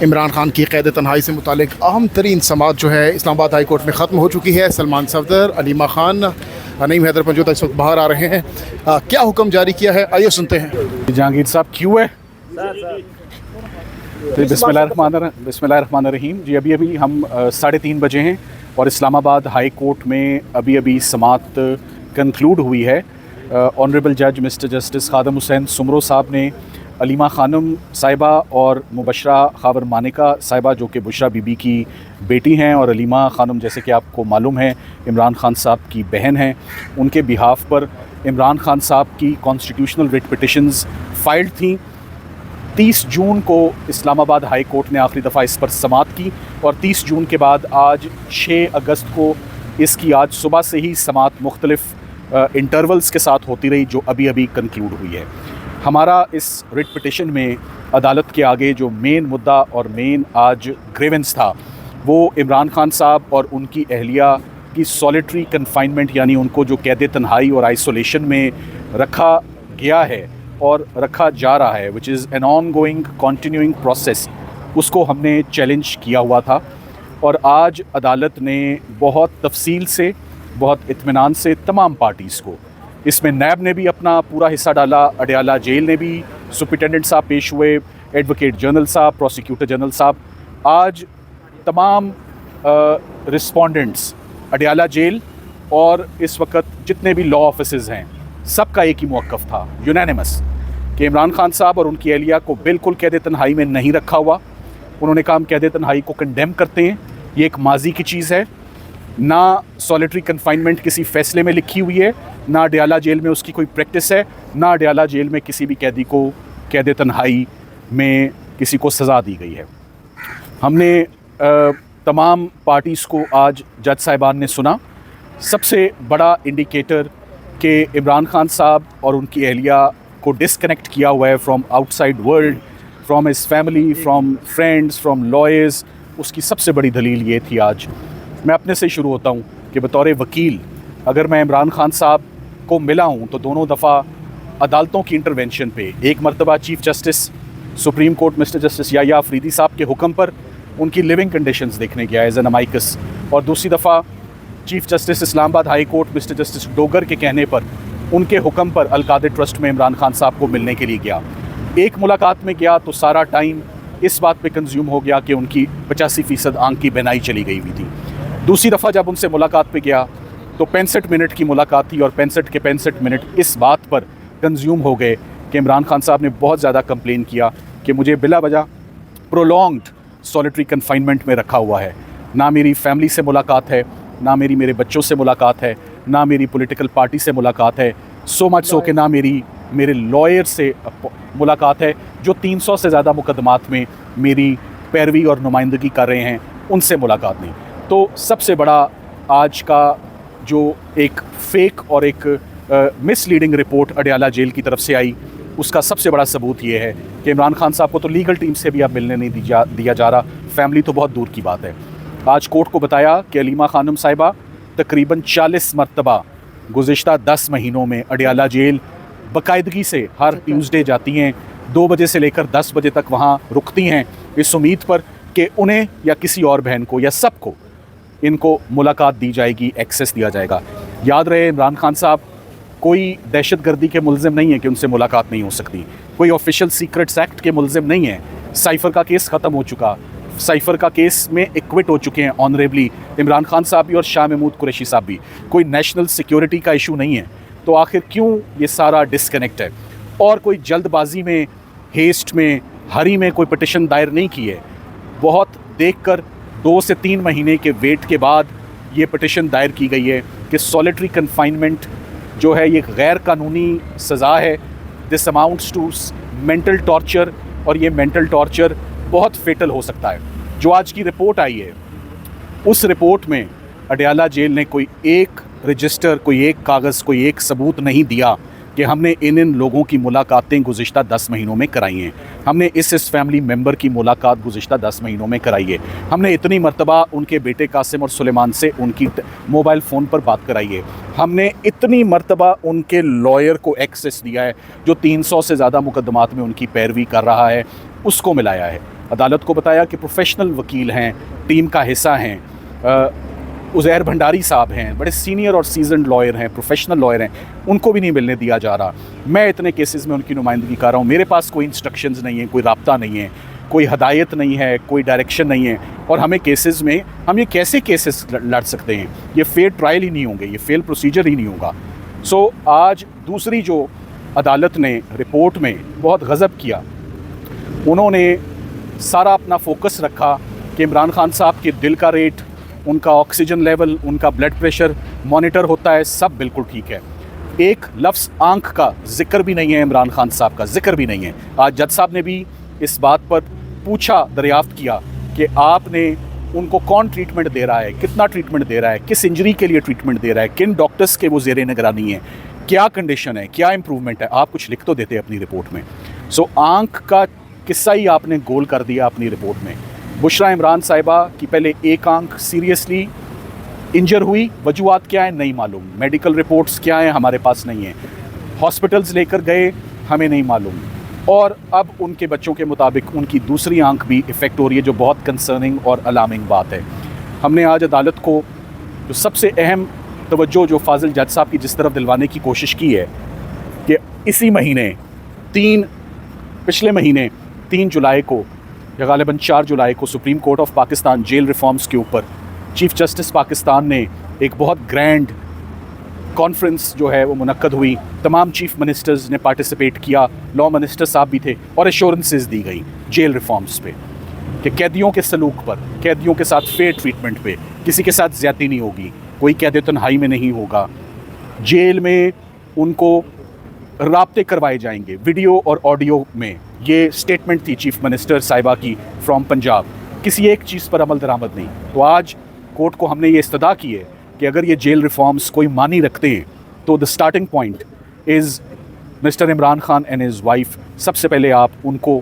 इमरान खान की क़ैद तन्हाई से मुतालिक अहम तरीन समाअत जो है इस्लामाबाद हाई कोर्ट में ख़त्म हो चुकी है। सलमान सफदर, अलीमा खान, नईम हैदर पंजोता इस वक्त बाहर आ रहे हैं। क्या हुक्म जारी किया है, आइए सुनते हैं। जहांगीर साहब क्यों है? बिस्मिल्लाहिर्रहमानिर्रहीम जी। अभी हम 3:30 बजे हैं और इस्लामाबाद हाई कोर्ट में अभी समाअत कंक्लूड हुई है। ऑनरेबल जज मिस्टर जस्टिस खादम हुसैन सुमरो साहब ने अलीमा खानम साहिबा और मुबशरा खावर मानिका साहिबा जो कि बुशरा बीबी की बेटी हैं और अलीमा खानम जैसे कि आपको मालूम है इमरान खान साहब की बहन हैं, उनके बिहाफ पर इमरान खान साहब की कॉन्स्टिट्यूशनल रिट पिटिशंस फाइल्ड थी। 30 जून को इस्लामाबाद हाई कोर्ट ने आखिरी दफ़ा इस पर समाअत की और 30 जून के बाद आज 6 अगस्त को इसकी आज सुबह से ही समाअत मुख्तलिफ इंटरवल्स के साथ होती रही, जो अभी कंक्लूड हुई है। हमारा इस रिट पिटिशन में अदालत के आगे जो मेन मुद्दा और मेन आज ग्रीवेंस था वो इमरान खान साहब और उनकी अहलिया की सॉलिटरी कन्फाइनमेंट, यानी उनको जो कैद तन्हाई और आइसोलेशन में रखा गया है और रखा जा रहा है, which is an on going continuing process, उसको हमने चैलेंज किया हुआ था। और आज अदालत ने बहुत तफसील से, बहुत इत्मीनान से तमाम पार्टीज़ को, इसमें नैब ने भी अपना पूरा हिस्सा डाला, अडयाला जेल ने भी, सुप्रिटेंडेंट साहब पेश हुए, एडवोकेट जनरल साहब, प्रोसिक्यूटर जनरल साहब, आज तमाम रिस्पोंडेंट्स अडयाला जेल और इस वक्त जितने भी लॉ ऑफिसर्स हैं, सबका एक ही मौक़िफ़ था यूनानिमस कि इमरान खान साहब और उनकी अहलिया को बिल्कुल कैद तन्हाई में नहीं रखा हुआ। उन्होंने कहा हम कैद तन्हाई को कंडेम करते हैं, ये एक माजी की चीज़ है, ना सॉलिटरी कन्फाइनमेंट किसी फ़ैसले में लिखी हुई है, ना अडयाला जेल में उसकी कोई प्रैक्टिस है, ना अडयाला जेल में किसी भी कैदी को कैद तन्हाई में किसी को सज़ा दी गई है। हमने तमाम पार्टीज़ को आज जज साहिबान ने सुना। सबसे बड़ा इंडिकेटर कि इमरान खान साहब और उनकी अहलिया को डिसकनेक्ट किया हुआ है from outside world, from his family, from friends, from lawyers, उसकी सबसे बड़ी दलील ये थी। आज मैं अपने से शुरू होता हूँ कि बतौर वकील अगर मैं इमरान खान साहब को मिला हूँ तो दोनों दफ़ा अदालतों की इंटरवेंशन पे, एक मरतबा chief justice supreme court mister justice Yahya Afridi साहब के हुक्म पर उनकी लिविंग कंडीशंस देखने गया एज एन अमाइकस, और दूसरी दफ़ा chief justice Islamabad high court mister justice Dogar के कहने पर उनके हुक्म पर अल-कादिर ट्रस्ट में इमरान खान साहब को मिलने के लिए गया। एक मुलाकात में गया तो सारा टाइम इस बात पे कंज्यूम हो गया कि उनकी 85% आंख की बिनाई चली गई हुई थी। दूसरी दफ़ा जब उनसे मुलाकात पे गया तो 65 मिनट की मुलाकात थी और 65 के 65 मिनट इस बात पर कंज्यूम हो गए कि इमरान खान साहब ने बहुत ज़्यादा कंप्लेन किया कि मुझे बिला वजह प्रोलॉन्ग्ड सॉलिटरी कन्फाइनमेंट में रखा हुआ है। ना मेरी फैमिली से मुलाकात है, ना मेरे बच्चों से मुलाकात है, ना मेरी पॉलिटिकल पार्टी से मुलाकात है, सो मच सो कि ना मेरे लॉयर से मुलाकात है जो 300 से ज़्यादा मुकदमात में मेरी पैरवी और नुमाइंदगी कर रहे हैं, उनसे मुलाकात नहीं। तो सबसे बड़ा आज का जो एक फ़ेक और एक मिसलीडिंग रिपोर्ट अडयाला जेल की तरफ से आई, उसका सबसे बड़ा सबूत ये है कि इमरान खान साहब को तो लीगल टीम से भी अब मिलने नहीं दिया जा रहा, फैमिली तो बहुत दूर की बात है। आज कोर्ट को बताया कि अलीमा खानम साहिबा तकरीबन 40 मरतबा गुज़िश्ता 10 महीनों में अडयाला जेल बाकायदगी से हर ट्यूसडे जाती हैं, 2 बजे से लेकर 10 बजे तक वहाँ रुकती हैं, इस उम्मीद पर कि उन्हें या किसी और बहन को या सबको इनको मुलाकात दी जाएगी, एक्सेस दिया जाएगा। याद रहे इमरान खान साहब कोई दहशतगर्दी के मुलजिम नहीं है कि उनसे मुलाकात नहीं हो सकती, कोई ऑफिशियल सीक्रेट्स एक्ट के मुलजिम नहीं है। साइफ़र का केस ख़त्म हो चुका, साइफ़र का केस में एक्विट हो चुके हैं ऑनरेबली इमरान खान साहब भी और शाह महमूद कुरैशी साहब भी, कोई नेशनल सिक्योरिटी का इशू नहीं है। तो आखिर क्यों ये सारा डिसकनेक्ट है? और कोई जल्दबाजी में, हेस्ट में, हरी में कोई पिटिशन दायर नहीं की है। बहुत देखकर 2 से 3 महीने के वेट के बाद ये पिटिशन दायर की गई है कि सॉलिटरी कन्फाइनमेंट जो है ये गैर कानूनी सज़ा है, this amounts to mental torture, और ये मेंटल टॉर्चर बहुत फेटल हो सकता है। जो आज की रिपोर्ट आई है उस रिपोर्ट में अडयाला जेल ने कोई एक रजिस्टर, कोई एक कागज़, कोई एक सबूत नहीं दिया कि हमने इन लोगों की मुलाकातें गुज़िश्ता 10 महीनों में कराई हैं, हमने इस फैमिली मेम्बर की मुलाकात गुज़िश्ता 10 महीनों में कराई है, हमने इतनी मरतबा उनके बेटे कासिम और सुलेमान से उनकी मोबाइल फ़ोन पर बात कराई है, हमने इतनी मरतबा उनके लॉयर को एक्सेस दिया है जो 300 से ज़्यादा मुकदमात में उनकी पैरवी कर रहा है, उसको मिलाया है। अदालत को बताया कि प्रोफेशनल वकील हैं, टीम का हिस्सा हैं, उज़ैर भंडारी साहब हैं, बड़े सीनियर और सीजनड लॉयर हैं, प्रोफेशनल लॉयर हैं, उनको भी नहीं मिलने दिया जा रहा। मैं इतने केसेस में उनकी नुमाइंदगी कर रहा हूँ, मेरे पास कोई इंस्ट्रक्शंस नहीं है, कोई राब्ता नहीं है, कोई हदायत नहीं है, कोई डायरेक्शन नहीं है, और हमें केसेस में हम ये कैसे केसेस लड़ सकते हैं? ये फेयर ट्रायल ही नहीं होंगे, ये फेयर प्रोसीजर ही नहीं होगा। सो आज दूसरी जो अदालत ने रिपोर्ट में बहुत गज़ब किया, उन्होंने सारा अपना फोकस रखा कि इमरान खान साहब के दिल का रेट, उनका ऑक्सीजन लेवल, उनका ब्लड प्रेशर मॉनिटर होता है, सब बिल्कुल ठीक है। एक लफ्ज़ आंख का जिक्र भी नहीं है, इमरान खान साहब का जिक्र भी नहीं है। आज जज साहब ने भी इस बात पर पूछा, दरियाफ्त किया कि आपने उनको कौन ट्रीटमेंट दे रहा है, कितना ट्रीटमेंट दे रहा है, किस इंजरी के लिए ट्रीटमेंट दे रहा है, किन डॉक्टर्स के वो ज़ेरे निगरानी है, क्या कंडीशन है, क्या इम्प्रूवमेंट है। आप कुछ लिख तो देते अपनी रिपोर्ट में। सो आंख का किस्सा ही आपने गोल कर दिया अपनी रिपोर्ट में। बुशरा इमरान साहिबा की पहले एक आंख सीरियसली इंजर हुई, वजूहात क्या है नहीं मालूम, मेडिकल रिपोर्ट्स क्या हैं हमारे पास नहीं है, हॉस्पिटल्स लेकर गए हमें नहीं मालूम, और अब उनके बच्चों के मुताबिक उनकी दूसरी आंख भी इफ़ेक्ट हो रही है, जो बहुत कंसर्निंग और अलार्मिंग बात है। हमने आज अदालत को जो सबसे अहम तवज्जो जो फाजिल जज साहब की जिस तरफ दिलवाने की कोशिश की है कि इसी महीने पिछले महीने 3 जुलाई को या गालिबन 4 जुलाई को supreme court of Pakistan jail reforms के ऊपर चीफ जस्टिस पाकिस्तान ने एक बहुत ग्रैंड कॉन्फ्रेंस जो है वो मुनक्कद हुई। तमाम चीफ मिनिस्टर्स ने पार्टिसिपेट किया, लॉ मिनिस्टर साहब भी थे, और एश्योरेंसेस दी गई जेल रिफॉर्म्स पे कि कैदियों के सलूक पर, कैदियों के साथ फेयर ट्रीटमेंट पे, किसी के साथ ज़्यादती नहीं होगी, कोई कैद तन्हाई में नहीं होगा, जेल में उनको राब्ते करवाए जाएंगे वीडियो और ऑडियो में। ये स्टेटमेंट थी चीफ मिनिस्टर साहिबा की फ्रॉम पंजाब। किसी एक चीज़ पर अमल दरामद नहीं। तो आज कोर्ट को हमने ये इस्तदा की है कि अगर ये जेल रिफॉर्म्स कोई मानी रखते हैं तो the starting point is mister Imran Khan and his wife. सबसे पहले आप उनको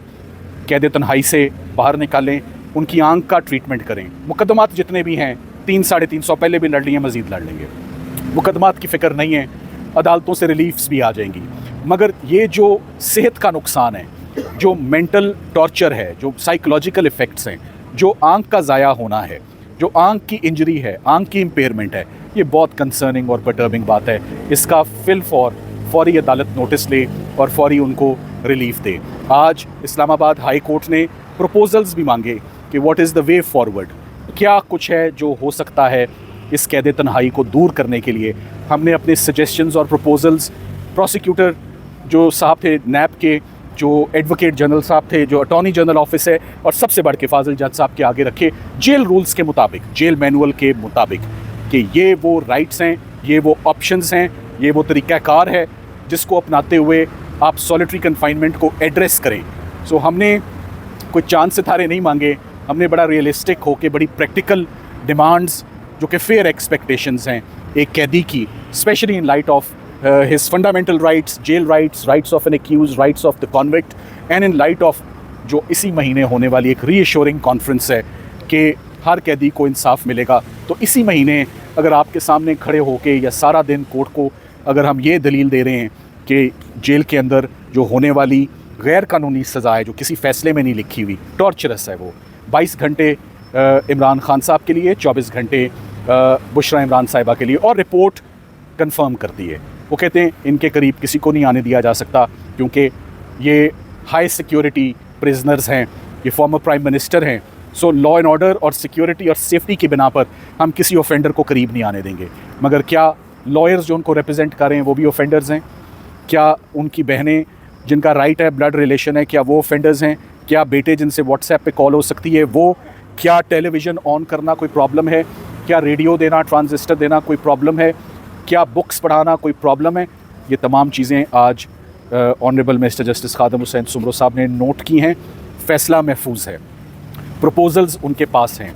कैद तन्हाई से बाहर निकालें, उनकी आंख का ट्रीटमेंट करें। मुकदमात जितने भी हैं 300-350 पहले भी लड़ लिए, मज़ीद लड़ लेंगे, मुकदमात की फ़िक्र नहीं है, अदालतों से रिलीफ्स भी आ जाएंगी। मगर ये जो सेहत का नुकसान है, जो मेंटल टॉर्चर है, जो साइकोलॉजिकल इफ़ेक्ट्स हैं, जो आंख का ज़ाया होना है, जो आंख की इंजरी है, आंख की इम्पेयरमेंट है, ये बहुत कंसर्निंग और परटर्बिंग बात है। इसका फौरी अदालत नोटिस ले और फौरी उनको रिलीफ दे। आज इस्लामाबाद हाई कोर्ट ने प्रपोजल्स भी मांगे कि what is the way forward, क्या कुछ है जो हो सकता है इस कैद तन्हाई को दूर करने के लिए। हमने अपने सजेशंस और प्रपोजल्स प्रोसिक्यूटर जो साहब थे नैब के, जो एडवोकेट जनरल साहब थे, जो अटॉर्नी जनरल ऑफिस है, और सबसे बढ़ के फाजिल जज साहब के आगे रखे, जेल रूल्स के मुताबिक, जेल मैनुअल के मुताबिक, कि ये वो राइट्स हैं, ये वो ऑप्शंस हैं, ये वो तरीक़ाकार है जिसको अपनाते हुए आप सॉलिटरी कन्फाइनमेंट को एड्रेस करें। सो हमने कोई चांद सितारे नहीं मांगे, हमने बड़ा रियलिस्टिक होकर बड़ी प्रैक्टिकल डिमांड्स जो कि फेयर एक्सपेक्टेशंस हैं एक कैदी की, specially in light of his fundamental rights, jail rights, rights of an accused, rights of the convict, and in light of जो इसी महीने होने वाली एक रीअश्योरिंग कॉन्फ्रेंस है कि हर कैदी को इंसाफ मिलेगा। तो इसी महीने अगर आपके सामने खड़े होके या सारा दिन कोर्ट को अगर हम ये दलील दे रहे हैं कि जेल के अंदर जो होने वाली गैर कानूनी सज़ा है, जो किसी फ़ैसले में नहीं लिखी हुई, टॉर्चरस है, वो 22 घंटे इमरान खान साहब के लिए, 24 घंटे बुशरा इमरान साहिबा के लिए, और रिपोर्ट कंफर्म करती है। वो कहते हैं इनके करीब किसी को नहीं आने दिया जा सकता क्योंकि ये हाई सिक्योरिटी प्रिजनर्स हैं, ये फॉर्मर प्राइम मिनिस्टर हैं। सो लॉ एंड ऑर्डर और सिक्योरिटी और सेफ्टी की बिना पर हम किसी ऑफेंडर को करीब नहीं आने देंगे। मगर क्या लॉयर्स जो उनको रिप्रेजेंट कर रहे हैं वो भी ऑफेंडर्स हैं? क्या उनकी बहनें जिनका राइट है, ब्लड रिलेशन है, क्या वो ऑफेंडर्स हैं? क्या बेटे जिनसे व्हाट्सएप पे कॉल हो सकती है वो? क्या टेलीविज़न ऑन करना कोई प्रॉब्लम है? क्या रेडियो देना, ट्रांजिस्टर देना कोई प्रॉब्लम है? क्या बुक्स पढ़ाना कोई प्रॉब्लम है? ये तमाम चीज़ें आज honourable mister justice Khadam Hussain Soomro साहब ने नोट की हैं। फ़ैसला महफूज है, प्रपोजल्स उनके पास हैं।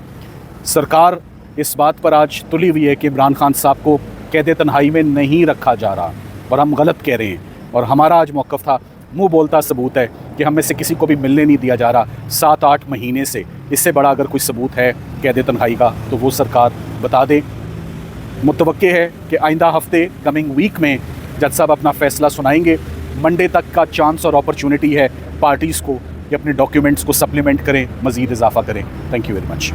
सरकार इस बात पर आज तुली हुई है कि इमरान खान साहब को कैद तन्हाई में नहीं रखा जा रहा, और हम गलत कह रहे हैं। और हमारा आज मौक़िफ़ था, मुँह बोलता सबूत है कि हम में से किसी को भी मिलने नहीं दिया जा रहा 7-8 महीने से। इससे बड़ा अगर कोई सबूत है कैद तन्हाई का तो वो सरकार बता दे। मुतवक्के है कि आइंदा हफ्ते, कमिंग वीक में जज साहब अपना फ़ैसला सुनाएंगे। मंडे तक का चांस और अपॉर्चुनिटी है पार्टीज़ को या अपने डॉक्यूमेंट्स को सप्लीमेंट करें, मज़ीद इजाफा करें। Thank you very much.